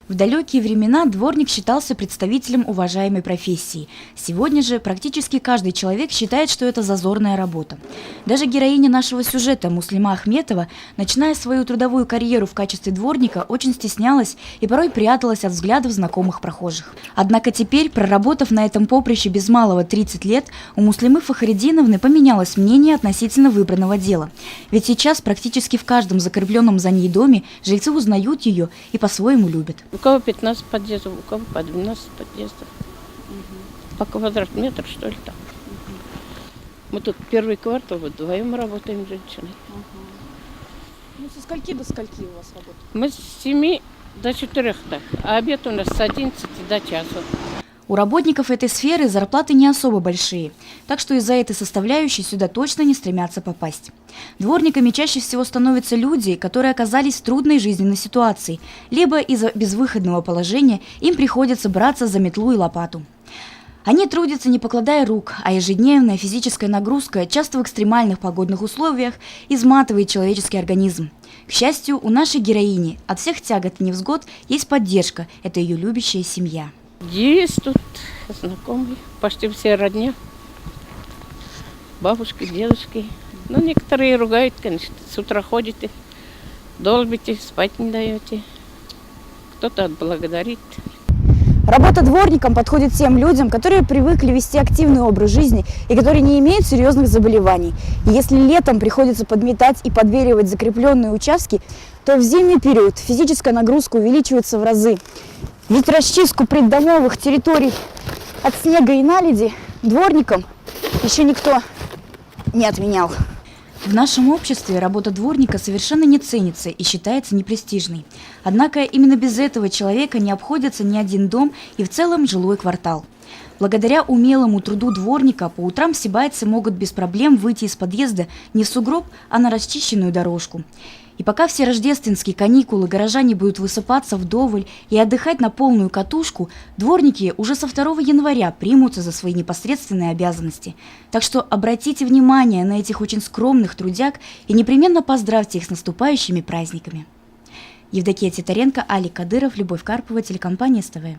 В далекие времена дворник считался представителем уважаемой профессии. Сегодня же практически каждый человек считает, что это зазорная работа. Даже героиня нашего сюжета Муслима Ахметова, начиная свою трудовую карьеру в качестве дворника, очень стеснялась и порой пряталась от взглядов знакомых прохожих. Однако теперь, проработав на этом поприще без малого 30 лет, у Муслимы Фахридиновны поменялось мнение относительно выбранного дела. Ведь сейчас практически в каждом закрепленном за ней доме жильцы узнают ее и по-своему любят. У кого 15 подъездов, у кого по 12 подъездов. По квадратному метру, что ли, там. Мы тут первый квартал вдвоем работаем с женщиной. Ну, со скольки до скольки у вас работа? Мы с 7 до 4, так, а обед у нас с 11 до часу. У работников этой сферы зарплаты не особо большие, так что из-за этой составляющей сюда точно не стремятся попасть. Дворниками чаще всего становятся люди, которые оказались в трудной жизненной ситуации, либо из-за безвыходного положения им приходится браться за метлу и лопату. Они трудятся, не покладая рук, а ежедневная физическая нагрузка, часто в экстремальных погодных условиях, изматывает человеческий организм. К счастью, у нашей героини от всех тягот и невзгод есть поддержка – это ее любящая семья. Есть тут знакомые, почти все родня. Бабушки, дедушки. Ну, некоторые ругают, конечно. С утра ходите, долбите, спать не даете. Кто-то отблагодарит. Работа дворником подходит тем людям, которые привыкли вести активный образ жизни и которые не имеют серьезных заболеваний. И если летом приходится подметать и подверивать закрепленные участки, то в зимний период физическая нагрузка увеличивается в разы. Ведь расчистку придомовых территорий от снега и наледи дворникам еще никто не отменял. В нашем обществе работа дворника совершенно не ценится и считается непрестижной. Однако именно без этого человека не обходится ни один дом и в целом жилой квартал. Благодаря умелому труду дворника по утрам сибайцы могут без проблем выйти из подъезда не в сугроб, а на расчищенную дорожку. И пока все рождественские каникулы горожане будут высыпаться вдоволь и отдыхать на полную катушку, дворники уже со 2 января примутся за свои непосредственные обязанности. Так что обратите внимание на этих очень скромных трудяг и непременно поздравьте их с наступающими праздниками. Евдокия Титаренко, Алик Кадыров, Любовь Карпова, телекомпания СТВ.